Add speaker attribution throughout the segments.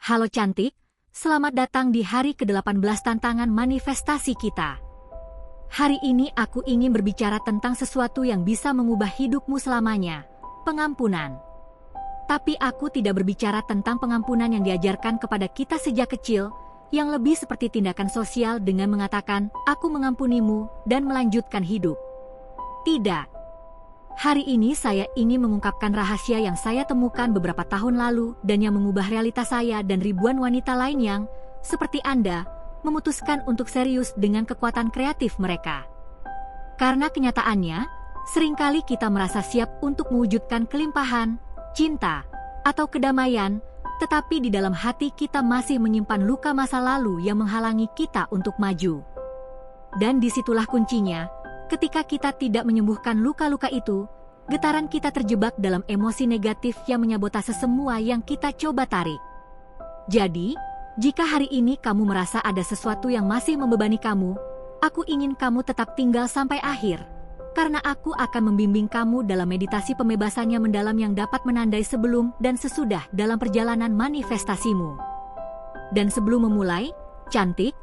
Speaker 1: Halo cantik, selamat datang di hari ke-18 tantangan manifestasi kita. Hari ini aku ingin berbicara tentang sesuatu yang bisa mengubah hidupmu selamanya, pengampunan. Tapi aku tidak berbicara tentang pengampunan yang diajarkan kepada kita sejak kecil, yang lebih seperti tindakan sosial dengan mengatakan, "Aku mengampunimu," dan melanjutkan hidup. Tidak. Hari ini saya ingin mengungkapkan rahasia yang saya temukan beberapa tahun lalu dan yang mengubah realitas saya dan ribuan wanita lain yang, seperti Anda, memutuskan untuk serius dengan kekuatan kreatif mereka. Karena kenyataannya, seringkali kita merasa siap untuk mewujudkan kelimpahan, cinta, atau kedamaian, tetapi di dalam hati kita masih menyimpan luka masa lalu yang menghalangi kita untuk maju. Dan disitulah kuncinya. Ketika kita tidak menyembuhkan luka-luka itu, getaran kita terjebak dalam emosi negatif yang menyabotase semua yang kita coba tarik. Jadi, jika hari ini kamu merasa ada sesuatu yang masih membebani kamu, aku ingin kamu tetap tinggal sampai akhir, karena aku akan membimbing kamu dalam meditasi pembebasan yang mendalam yang dapat menandai sebelum dan sesudah dalam perjalanan manifestasimu. Dan sebelum memulai, cantik,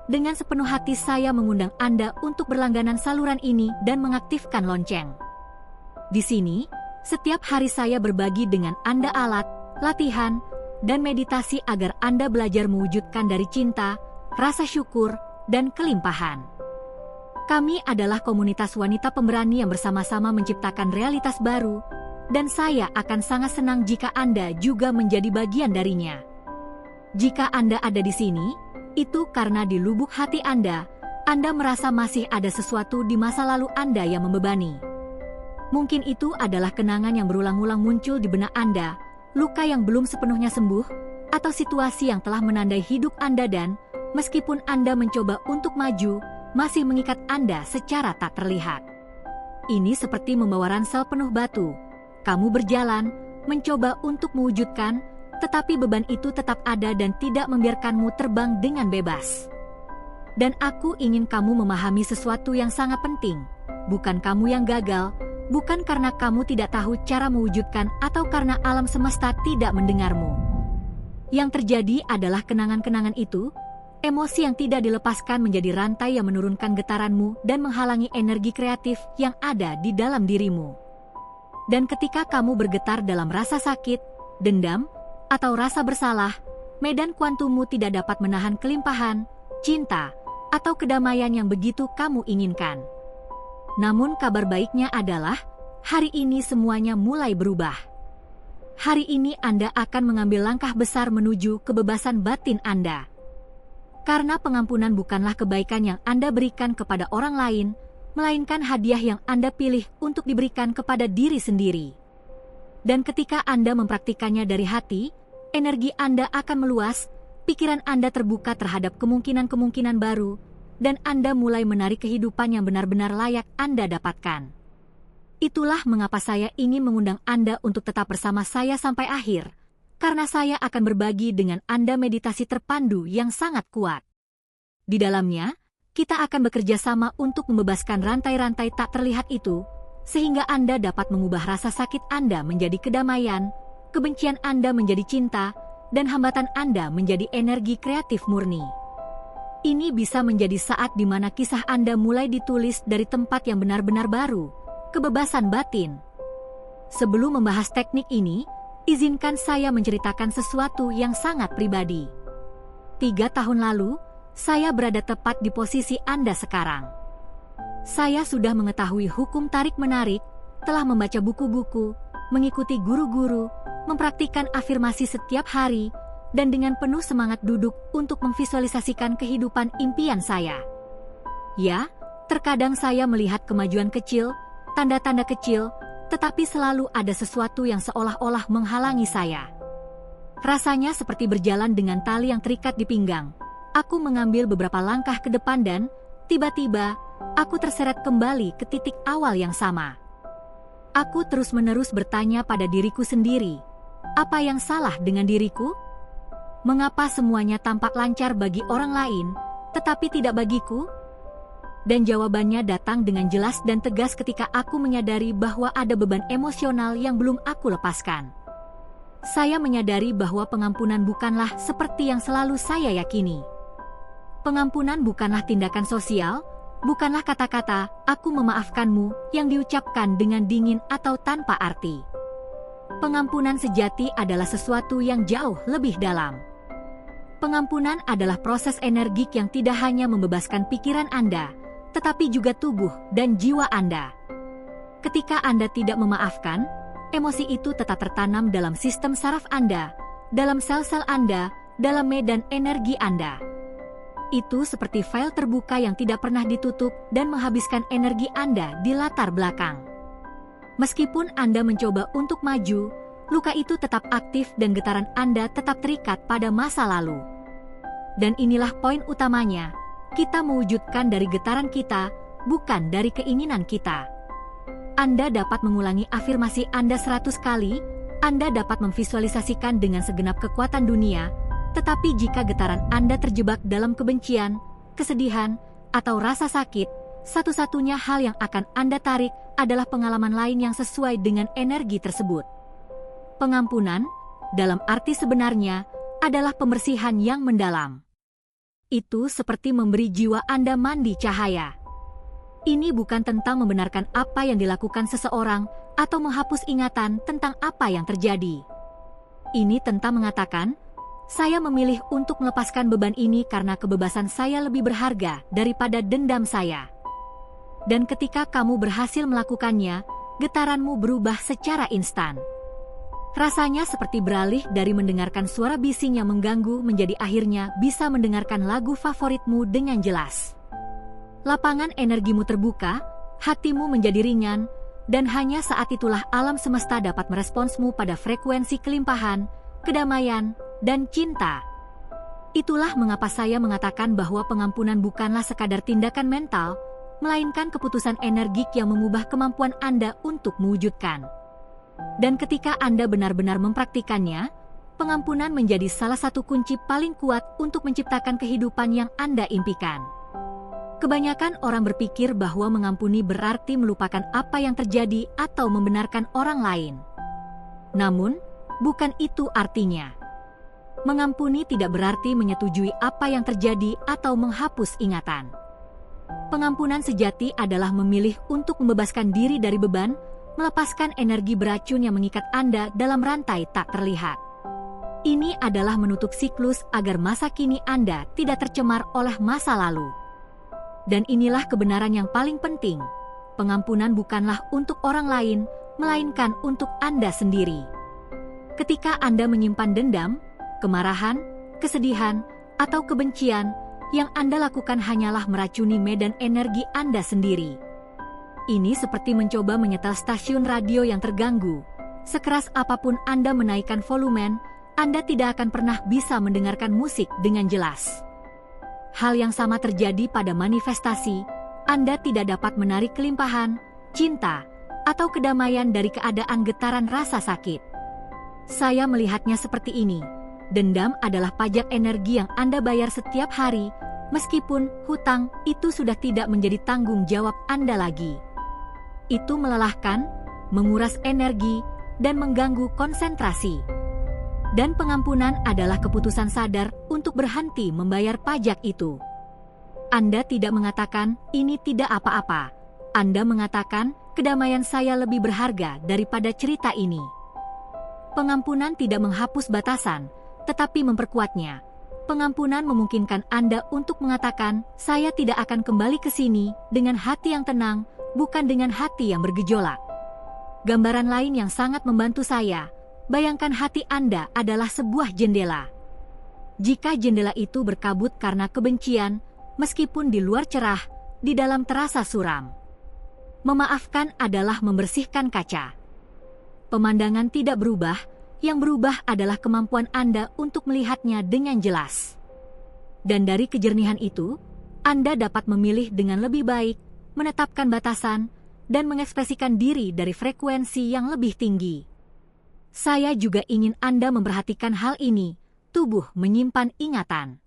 Speaker 1: dengan sepenuh hati saya mengundang Anda untuk berlangganan saluran ini dan mengaktifkan lonceng. Di sini, setiap hari saya berbagi dengan Anda alat, latihan, dan meditasi agar Anda belajar mewujudkan dari cinta, rasa syukur, dan kelimpahan. Kami adalah komunitas wanita pemberani yang bersama-sama menciptakan realitas baru, dan saya akan sangat senang jika Anda juga menjadi bagian darinya. Jika Anda ada di sini, itu karena di lubuk hati Anda merasa masih ada sesuatu di masa lalu Anda yang membebani. Mungkin itu adalah kenangan yang berulang-ulang muncul di benak Anda, luka yang belum sepenuhnya sembuh, atau situasi yang telah menandai hidup Anda dan, meskipun Anda mencoba untuk maju, masih mengikat Anda secara tak terlihat. Ini seperti membawa ransel penuh batu. Kamu berjalan, mencoba untuk mewujudkan, tetapi beban itu tetap ada dan tidak membiarkanmu terbang dengan bebas. Dan aku ingin kamu memahami sesuatu yang sangat penting. Bukan kamu yang gagal, bukan karena kamu tidak tahu cara mewujudkan atau karena alam semesta tidak mendengarmu. Yang terjadi adalah kenangan-kenangan itu, emosi yang tidak dilepaskan menjadi rantai yang menurunkan getaranmu dan menghalangi energi kreatif yang ada di dalam dirimu. Dan ketika kamu bergetar dalam rasa sakit, dendam, atau rasa bersalah, medan kuantummu tidak dapat menahan kelimpahan, cinta, atau kedamaian yang begitu kamu inginkan. Namun kabar baiknya adalah, hari ini semuanya mulai berubah. Hari ini Anda akan mengambil langkah besar menuju kebebasan batin Anda. Karena pengampunan bukanlah kebaikan yang Anda berikan kepada orang lain, melainkan hadiah yang Anda pilih untuk diberikan kepada diri sendiri. Dan ketika Anda mempraktikannya dari hati, energi Anda akan meluas, pikiran Anda terbuka terhadap kemungkinan-kemungkinan baru, dan Anda mulai menarik kehidupan yang benar-benar layak Anda dapatkan. Itulah mengapa saya ingin mengundang Anda untuk tetap bersama saya sampai akhir, karena saya akan berbagi dengan Anda meditasi terpandu yang sangat kuat. Di dalamnya, kita akan bekerja sama untuk membebaskan rantai-rantai tak terlihat itu, sehingga Anda dapat mengubah rasa sakit Anda menjadi kedamaian, kebencian Anda menjadi cinta, dan hambatan Anda menjadi energi kreatif murni. Ini bisa menjadi saat di mana kisah Anda mulai ditulis dari tempat yang benar-benar baru, kebebasan batin. Sebelum membahas teknik ini, izinkan saya menceritakan sesuatu yang sangat pribadi. 3 tahun lalu, saya berada tepat di posisi Anda sekarang. Saya sudah mengetahui hukum tarik-menarik, telah membaca buku-buku, mengikuti guru-guru, mempraktikkan afirmasi setiap hari, dan dengan penuh semangat duduk untuk memvisualisasikan kehidupan impian saya. Ya, terkadang saya melihat kemajuan kecil, tanda-tanda kecil, tetapi selalu ada sesuatu yang seolah-olah menghalangi saya. Rasanya seperti berjalan dengan tali yang terikat di pinggang. Aku mengambil beberapa langkah ke depan dan, tiba-tiba, aku terseret kembali ke titik awal yang sama. Aku terus-menerus bertanya pada diriku sendiri, apa yang salah dengan diriku? Mengapa semuanya tampak lancar bagi orang lain, tetapi tidak bagiku? Dan jawabannya datang dengan jelas dan tegas ketika aku menyadari bahwa ada beban emosional yang belum aku lepaskan. saya menyadari bahwa pengampunan bukanlah seperti yang selalu saya yakini. Pengampunan bukanlah tindakan sosial, bukanlah kata-kata, "Aku memaafkanmu," yang diucapkan dengan dingin atau tanpa arti. Pengampunan sejati adalah sesuatu yang jauh lebih dalam. Pengampunan adalah proses energik yang tidak hanya membebaskan pikiran Anda, tetapi juga tubuh dan jiwa Anda. Ketika Anda tidak memaafkan, emosi itu tetap tertanam dalam sistem saraf Anda, dalam sel-sel Anda, dalam medan energi Anda. Itu seperti file terbuka yang tidak pernah ditutup dan menghabiskan energi Anda di latar belakang. Meskipun Anda mencoba untuk maju, luka itu tetap aktif dan getaran Anda tetap terikat pada masa lalu. Dan inilah poin utamanya, kita mewujudkan dari getaran kita, bukan dari keinginan kita. Anda dapat mengulangi afirmasi Anda 100 kali, Anda dapat memvisualisasikan dengan segenap kekuatan dunia, tetapi jika getaran Anda terjebak dalam kebencian, kesedihan, atau rasa sakit, satu-satunya hal yang akan Anda tarik adalah pengalaman lain yang sesuai dengan energi tersebut. Pengampunan, dalam arti sebenarnya, adalah pembersihan yang mendalam. Itu seperti memberi jiwa Anda mandi cahaya. Ini bukan tentang membenarkan apa yang dilakukan seseorang atau menghapus ingatan tentang apa yang terjadi. Ini tentang mengatakan, "Saya memilih untuk melepaskan beban ini karena kebebasan saya lebih berharga daripada dendam saya." Dan ketika kamu berhasil melakukannya, getaranmu berubah secara instan. Rasanya seperti beralih dari mendengarkan suara bising yang mengganggu menjadi akhirnya bisa mendengarkan lagu favoritmu dengan jelas. Lapangan energimu terbuka, hatimu menjadi ringan, dan hanya saat itulah alam semesta dapat meresponsmu pada frekuensi kelimpahan, kedamaian, dan cinta. Itulah mengapa saya mengatakan bahwa pengampunan bukanlah sekadar tindakan mental, melainkan keputusan energik yang mengubah kemampuan Anda untuk mewujudkan. Dan ketika Anda benar-benar mempraktikannya, pengampunan menjadi salah satu kunci paling kuat untuk menciptakan kehidupan yang Anda impikan. Kebanyakan orang berpikir bahwa mengampuni berarti melupakan apa yang terjadi atau membenarkan orang lain. Namun, bukan itu artinya. Mengampuni tidak berarti menyetujui apa yang terjadi atau menghapus ingatan. Pengampunan sejati adalah memilih untuk membebaskan diri dari beban, melepaskan energi beracun yang mengikat Anda dalam rantai tak terlihat. Ini adalah menutup siklus agar masa kini Anda tidak tercemar oleh masa lalu. Dan inilah kebenaran yang paling penting. Pengampunan bukanlah untuk orang lain, melainkan untuk Anda sendiri. Ketika Anda menyimpan dendam, kemarahan, kesedihan, atau kebencian, yang Anda lakukan hanyalah meracuni medan energi Anda sendiri. Ini seperti mencoba menyetel stasiun radio yang terganggu. Sekeras apapun Anda menaikkan volume, Anda tidak akan pernah bisa mendengarkan musik dengan jelas. Hal yang sama terjadi pada manifestasi. Anda tidak dapat menarik kelimpahan, cinta, atau kedamaian dari keadaan getaran rasa sakit. Saya melihatnya seperti ini. Dendam adalah pajak energi yang Anda bayar setiap hari, meskipun hutang itu sudah tidak menjadi tanggung jawab Anda lagi. Itu melelahkan, menguras energi, dan mengganggu konsentrasi. Dan pengampunan adalah keputusan sadar untuk berhenti membayar pajak itu. Anda tidak mengatakan, "Ini tidak apa-apa." Anda mengatakan, "Kedamaian saya lebih berharga daripada cerita ini." Pengampunan tidak menghapus batasan, tetapi memperkuatnya. Pengampunan memungkinkan Anda untuk mengatakan, "Saya tidak akan kembali ke sini," dengan hati yang tenang, bukan dengan hati yang bergejolak. Gambaran lain yang sangat membantu saya, bayangkan hati Anda adalah sebuah jendela. Jika jendela itu berkabut karena kebencian, meskipun di luar cerah, di dalam terasa suram. Memaafkan adalah membersihkan kaca. Pemandangan tidak berubah, yang berubah adalah kemampuan Anda untuk melihatnya dengan jelas. Dan dari kejernihan itu, Anda dapat memilih dengan lebih baik, menetapkan batasan, dan mengekspresikan diri dari frekuensi yang lebih tinggi. Saya juga ingin Anda memperhatikan hal ini, tubuh menyimpan ingatan.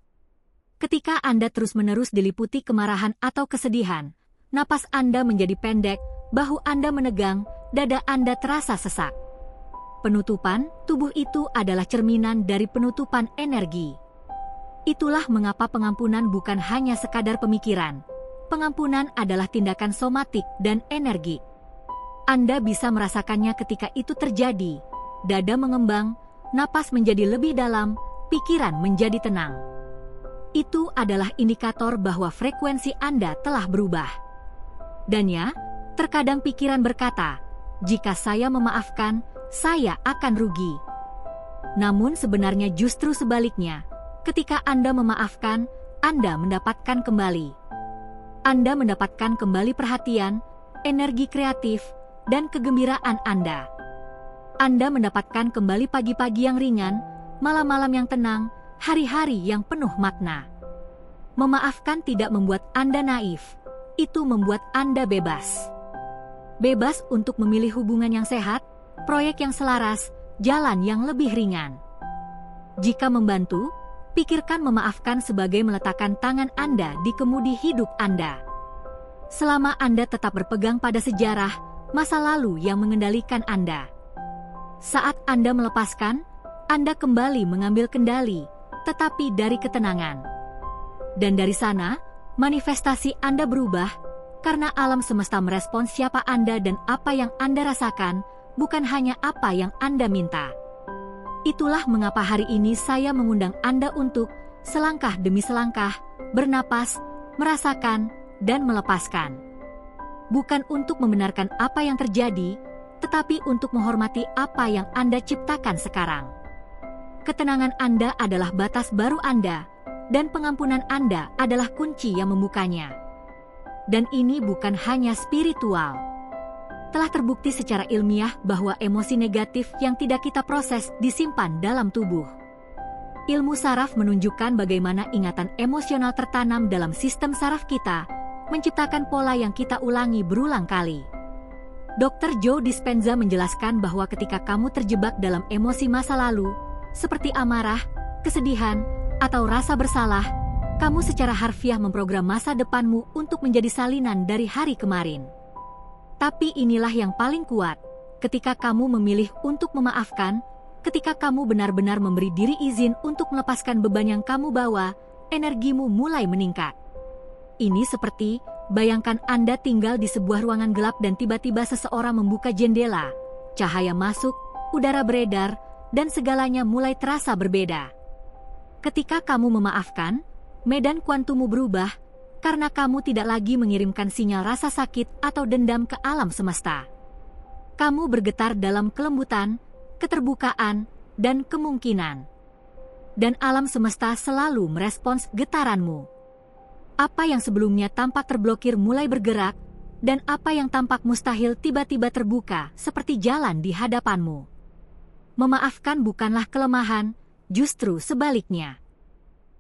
Speaker 1: Ketika Anda terus-menerus diliputi kemarahan atau kesedihan, napas Anda menjadi pendek, bahu Anda menegang, dada Anda terasa sesak. Penutupan tubuh itu adalah cerminan dari penutupan energi. Itulah mengapa pengampunan bukan hanya sekadar pemikiran. Pengampunan adalah tindakan somatik dan energi. Anda bisa merasakannya ketika itu terjadi. Dada mengembang, napas menjadi lebih dalam, pikiran menjadi tenang. Itu adalah indikator bahwa frekuensi Anda telah berubah. Dan ya, terkadang pikiran berkata, jika saya memaafkan, saya akan rugi. Namun sebenarnya justru sebaliknya, ketika Anda memaafkan, Anda mendapatkan kembali. Anda mendapatkan kembali perhatian, energi kreatif, dan kegembiraan Anda. Anda mendapatkan kembali pagi-pagi yang ringan, malam-malam yang tenang, hari-hari yang penuh makna. Memaafkan tidak membuat Anda naif, itu membuat Anda bebas. Bebas untuk memilih hubungan yang sehat, proyek yang selaras, jalan yang lebih ringan. Jika membantu, pikirkan memaafkan sebagai meletakkan tangan Anda di kemudi hidup Anda. Selama Anda tetap berpegang pada sejarah, masa lalu yang mengendalikan Anda. Saat Anda melepaskan, Anda kembali mengambil kendali, tetapi dari ketenangan. Dan dari sana, manifestasi Anda berubah, karena alam semesta merespons siapa Anda dan apa yang Anda rasakan, bukan hanya apa yang Anda minta. Itulah mengapa hari ini saya mengundang Anda untuk selangkah demi selangkah, bernapas, merasakan, dan melepaskan. Bukan untuk membenarkan apa yang terjadi, tetapi untuk menghormati apa yang Anda ciptakan sekarang. Ketenangan Anda adalah batas baru Anda, dan pengampunan Anda adalah kunci yang membukanya. Dan ini bukan hanya spiritual. Telah terbukti secara ilmiah bahwa emosi negatif yang tidak kita proses disimpan dalam tubuh. Ilmu saraf menunjukkan bagaimana ingatan emosional tertanam dalam sistem saraf kita, menciptakan pola yang kita ulangi berulang kali. Dr. Joe Dispenza menjelaskan bahwa ketika kamu terjebak dalam emosi masa lalu, seperti amarah, kesedihan, atau rasa bersalah, kamu secara harfiah memprogram masa depanmu untuk menjadi salinan dari hari kemarin. Tapi inilah yang paling kuat, ketika kamu memilih untuk memaafkan, ketika kamu benar-benar memberi diri izin untuk melepaskan beban yang kamu bawa, energimu mulai meningkat. Ini seperti, bayangkan Anda tinggal di sebuah ruangan gelap dan tiba-tiba seseorang membuka jendela, cahaya masuk, udara beredar, dan segalanya mulai terasa berbeda. Ketika kamu memaafkan, medan kuantummu berubah, karena kamu tidak lagi mengirimkan sinyal rasa sakit atau dendam ke alam semesta. Kamu bergetar dalam kelembutan, keterbukaan, dan kemungkinan. Dan alam semesta selalu merespons getaranmu. Apa yang sebelumnya tampak terblokir mulai bergerak, dan apa yang tampak mustahil tiba-tiba terbuka seperti jalan di hadapanmu. Memaafkan bukanlah kelemahan, justru sebaliknya.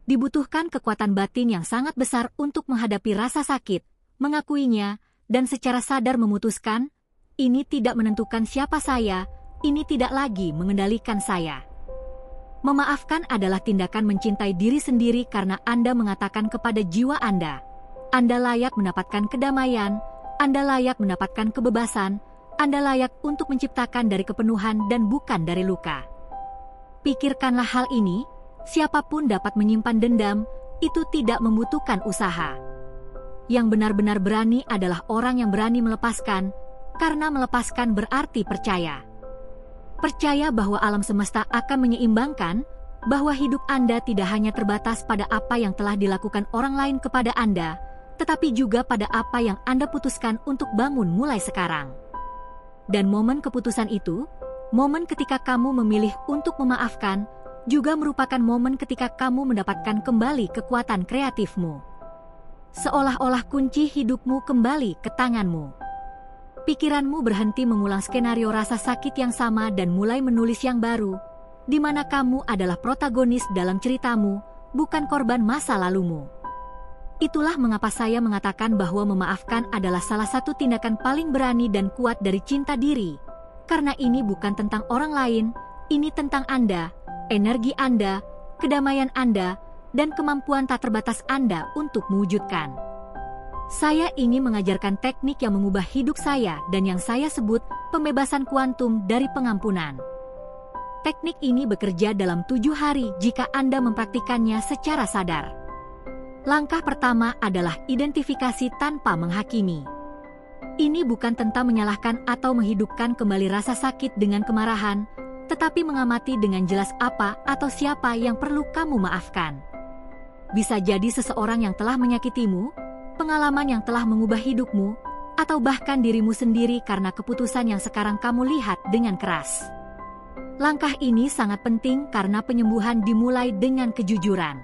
Speaker 1: Dibutuhkan kekuatan batin yang sangat besar untuk menghadapi rasa sakit, mengakuinya, dan secara sadar memutuskan, ini tidak menentukan siapa saya, ini tidak lagi mengendalikan saya. Memaafkan adalah tindakan mencintai diri sendiri karena Anda mengatakan kepada jiwa Anda layak mendapatkan kedamaian, Anda layak mendapatkan kebebasan, Anda layak untuk menciptakan dari kepenuhan dan bukan dari luka. Pikirkanlah hal ini, siapapun dapat menyimpan dendam, itu tidak membutuhkan usaha. Yang benar-benar berani adalah orang yang berani melepaskan, karena melepaskan berarti percaya. Percaya bahwa alam semesta akan menyeimbangkan, bahwa hidup Anda tidak hanya terbatas pada apa yang telah dilakukan orang lain kepada Anda, tetapi juga pada apa yang Anda putuskan untuk bangun mulai sekarang. Dan momen keputusan itu, momen ketika kamu memilih untuk memaafkan, juga merupakan momen ketika kamu mendapatkan kembali kekuatan kreatifmu. Seolah-olah kunci hidupmu kembali ke tanganmu. Pikiranmu berhenti mengulang skenario rasa sakit yang sama dan mulai menulis yang baru, di mana kamu adalah protagonis dalam ceritamu, bukan korban masa lalumu. Itulah mengapa saya mengatakan bahwa memaafkan adalah salah satu tindakan paling berani dan kuat dari cinta diri. Karena ini bukan tentang orang lain, ini tentang Anda, energi Anda, kedamaian Anda, dan kemampuan tak terbatas Anda untuk mewujudkan. Saya ingin mengajarkan teknik yang mengubah hidup saya dan yang saya sebut pembebasan kuantum dari pengampunan. Teknik ini bekerja dalam 7 hari jika Anda mempraktikannya secara sadar. Langkah pertama adalah identifikasi tanpa menghakimi. Ini bukan tentang menyalahkan atau menghidupkan kembali rasa sakit dengan kemarahan, tetapi mengamati dengan jelas apa atau siapa yang perlu kamu maafkan. Bisa jadi seseorang yang telah menyakitimu, pengalaman yang telah mengubah hidupmu, atau bahkan dirimu sendiri karena keputusan yang sekarang kamu lihat dengan keras. Langkah ini sangat penting karena penyembuhan dimulai dengan kejujuran.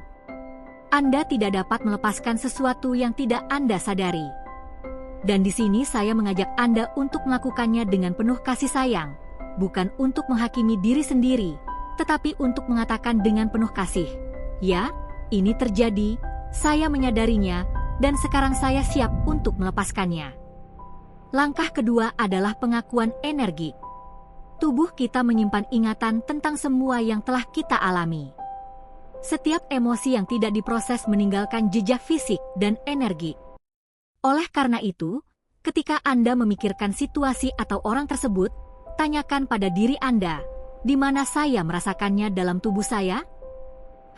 Speaker 1: Anda tidak dapat melepaskan sesuatu yang tidak Anda sadari. Dan di sini saya mengajak Anda untuk melakukannya dengan penuh kasih sayang, bukan untuk menghakimi diri sendiri, tetapi untuk mengatakan dengan penuh kasih, "Ya, ini terjadi, saya menyadarinya, dan sekarang saya siap untuk melepaskannya." Langkah kedua adalah pengakuan energi. Tubuh kita menyimpan ingatan tentang semua yang telah kita alami. Setiap emosi yang tidak diproses meninggalkan jejak fisik dan energi. Oleh karena itu, ketika Anda memikirkan situasi atau orang tersebut, tanyakan pada diri Anda, di mana saya merasakannya dalam tubuh saya?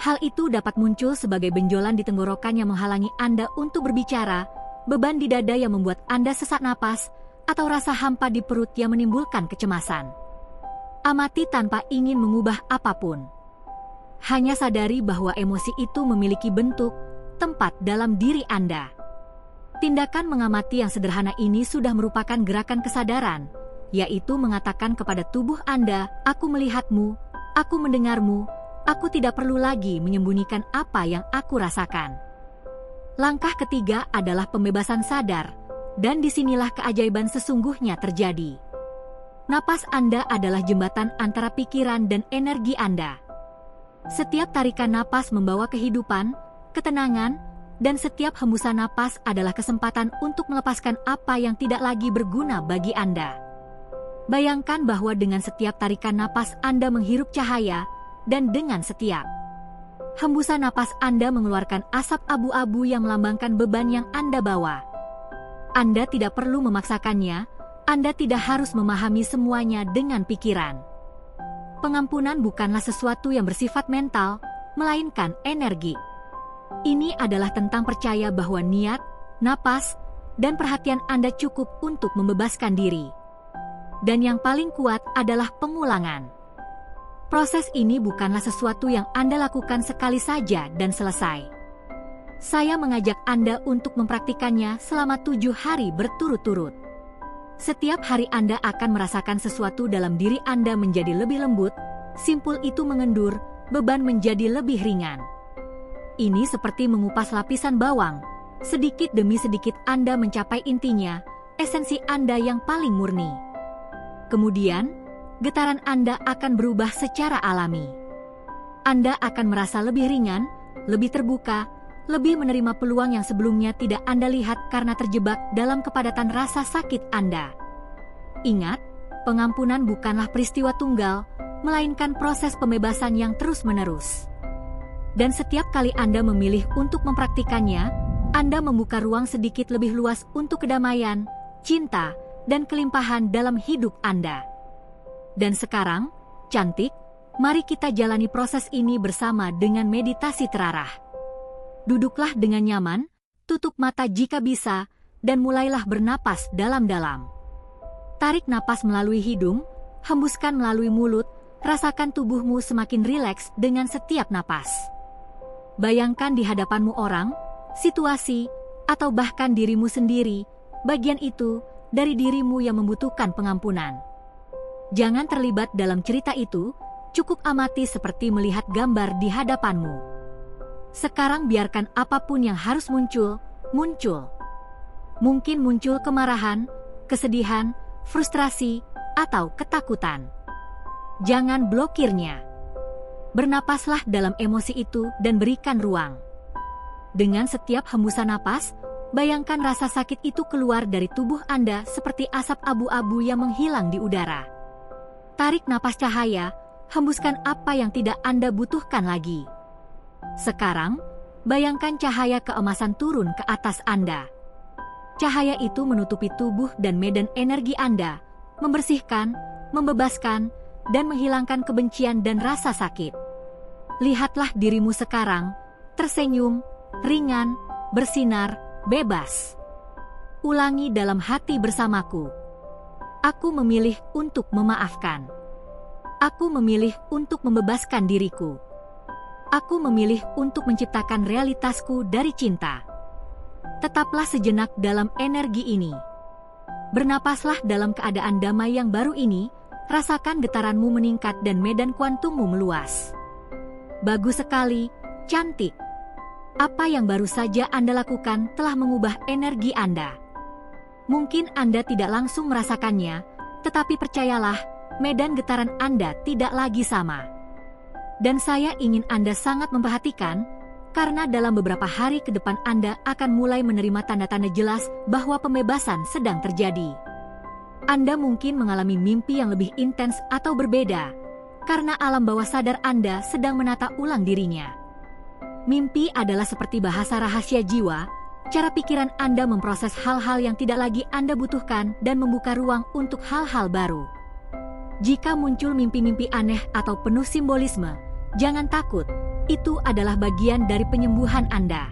Speaker 1: Hal itu dapat muncul sebagai benjolan di tenggorokan yang menghalangi Anda untuk berbicara, beban di dada yang membuat Anda sesak napas, atau rasa hampa di perut yang menimbulkan kecemasan. Amati tanpa ingin mengubah apapun. Hanya sadari bahwa emosi itu memiliki bentuk, tempat dalam diri Anda. Tindakan mengamati yang sederhana ini sudah merupakan gerakan kesadaran, yaitu mengatakan kepada tubuh Anda, "Aku melihatmu, aku mendengarmu, aku tidak perlu lagi menyembunyikan apa yang aku rasakan." Langkah ketiga adalah pembebasan sadar, dan disinilah keajaiban sesungguhnya terjadi. Napas Anda adalah jembatan antara pikiran dan energi Anda. Setiap tarikan napas membawa kehidupan, ketenangan, dan setiap hembusan napas adalah kesempatan untuk melepaskan apa yang tidak lagi berguna bagi Anda. Bayangkan bahwa dengan setiap tarikan napas Anda menghirup cahaya, dan dengan setiap hembusan napas Anda mengeluarkan asap abu-abu yang melambangkan beban yang Anda bawa. Anda tidak perlu memaksakannya, Anda tidak harus memahami semuanya dengan pikiran. Pengampunan bukanlah sesuatu yang bersifat mental, melainkan energi. Ini adalah tentang percaya bahwa niat, napas, dan perhatian Anda cukup untuk membebaskan diri. Dan yang paling kuat adalah pengulangan. Proses ini bukanlah sesuatu yang Anda lakukan sekali saja dan selesai. Saya mengajak Anda untuk mempraktikannya selama 7 hari berturut-turut. Setiap hari Anda akan merasakan sesuatu dalam diri Anda menjadi lebih lembut, simpul itu mengendur, beban menjadi lebih ringan. Ini seperti mengupas lapisan bawang, sedikit demi sedikit Anda mencapai intinya, esensi Anda yang paling murni. Kemudian, getaran Anda akan berubah secara alami. Anda akan merasa lebih ringan, lebih terbuka, lebih menerima peluang yang sebelumnya tidak Anda lihat karena terjebak dalam kepadatan rasa sakit Anda. Ingat, pengampunan bukanlah peristiwa tunggal, melainkan proses pembebasan yang terus-menerus. Dan setiap kali Anda memilih untuk mempraktikannya, Anda membuka ruang sedikit lebih luas untuk kedamaian, cinta, dan kelimpahan dalam hidup Anda. Dan sekarang, cantik, mari kita jalani proses ini bersama dengan meditasi terarah. Duduklah dengan nyaman, tutup mata jika bisa, dan mulailah bernapas dalam-dalam. Tarik napas melalui hidung, hembuskan melalui mulut, rasakan tubuhmu semakin rileks dengan setiap napas. Bayangkan di hadapanmu orang, situasi, atau bahkan dirimu sendiri, bagian itu dari dirimu yang membutuhkan pengampunan. Jangan terlibat dalam cerita itu, cukup amati seperti melihat gambar di hadapanmu. Sekarang biarkan apapun yang harus muncul, muncul. Mungkin muncul kemarahan, kesedihan, frustrasi, atau ketakutan. Jangan blokirnya. Bernapaslah dalam emosi itu dan berikan ruang. Dengan setiap hembusan napas, bayangkan rasa sakit itu keluar dari tubuh Anda seperti asap abu-abu yang menghilang di udara. Tarik napas cahaya, hembuskan apa yang tidak Anda butuhkan lagi. Sekarang, bayangkan cahaya keemasan turun ke atas Anda. Cahaya itu menutupi tubuh dan medan energi Anda, membersihkan, membebaskan, dan menghilangkan kebencian dan rasa sakit. Lihatlah dirimu sekarang, tersenyum, ringan, bersinar, bebas. Ulangi dalam hati bersamaku. Aku memilih untuk memaafkan. Aku memilih untuk membebaskan diriku. Aku memilih untuk menciptakan realitasku dari cinta. Tetaplah sejenak dalam energi ini. Bernapaslah dalam keadaan damai yang baru ini, rasakan getaranmu meningkat dan medan kuantummu meluas. Bagus sekali, cantik. Apa yang baru saja Anda lakukan telah mengubah energi Anda. Mungkin Anda tidak langsung merasakannya, tetapi percayalah, medan getaran Anda tidak lagi sama. Dan saya ingin Anda sangat memperhatikan, karena dalam beberapa hari ke depan Anda akan mulai menerima tanda-tanda jelas bahwa pembebasan sedang terjadi. Anda mungkin mengalami mimpi yang lebih intens atau berbeda, karena alam bawah sadar Anda sedang menata ulang dirinya. Mimpi adalah seperti bahasa rahasia jiwa, cara pikiran Anda memproses hal-hal yang tidak lagi Anda butuhkan dan membuka ruang untuk hal-hal baru. Jika muncul mimpi-mimpi aneh atau penuh simbolisme, jangan takut, itu adalah bagian dari penyembuhan Anda.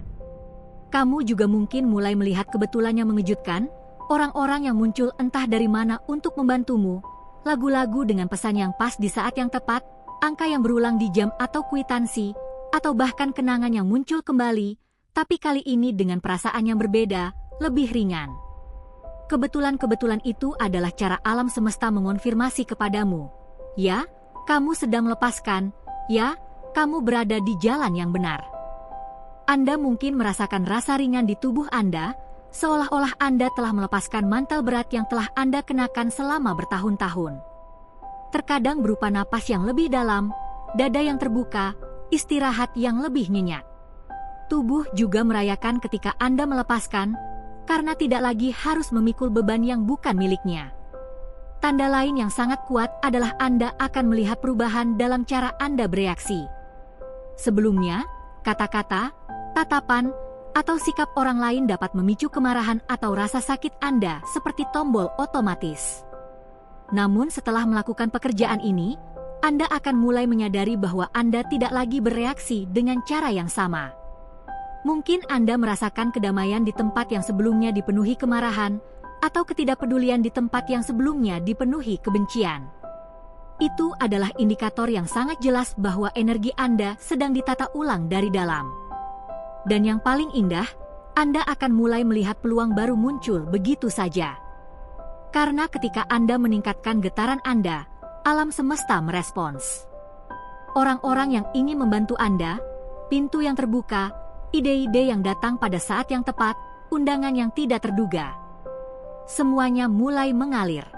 Speaker 1: Kamu juga mungkin mulai melihat kebetulan yang mengejutkan, orang-orang yang muncul entah dari mana untuk membantumu, lagu-lagu dengan pesan yang pas di saat yang tepat, angka yang berulang di jam atau kwitansi, atau bahkan kenangan yang muncul kembali, tapi kali ini dengan perasaan yang berbeda, lebih ringan. Kebetulan-kebetulan itu adalah cara alam semesta mengonfirmasi kepadamu. Ya, kamu sedang melepaskan. Ya, kamu berada di jalan yang benar. Anda mungkin merasakan rasa ringan di tubuh Anda, seolah-olah Anda telah melepaskan mantel berat yang telah Anda kenakan selama bertahun-tahun. Terkadang berupa napas yang lebih dalam, dada yang terbuka, istirahat yang lebih nyenyak. Tubuh juga merayakan ketika Anda melepaskan, karena tidak lagi harus memikul beban yang bukan miliknya. Tanda lain yang sangat kuat adalah Anda akan melihat perubahan dalam cara Anda bereaksi. Sebelumnya, kata-kata, tatapan, atau sikap orang lain dapat memicu kemarahan atau rasa sakit Anda seperti tombol otomatis. Namun setelah melakukan pekerjaan ini, Anda akan mulai menyadari bahwa Anda tidak lagi bereaksi dengan cara yang sama. Mungkin Anda merasakan kedamaian di tempat yang sebelumnya dipenuhi kemarahan, atau ketidakpedulian di tempat yang sebelumnya dipenuhi kebencian. Itu adalah indikator yang sangat jelas bahwa energi Anda sedang ditata ulang dari dalam. Dan yang paling indah, Anda akan mulai melihat peluang baru muncul begitu saja. Karena ketika Anda meningkatkan getaran Anda, alam semesta merespons. Orang-orang yang ingin membantu Anda, pintu yang terbuka, ide-ide yang datang pada saat yang tepat, undangan yang tidak terduga. Semuanya mulai mengalir.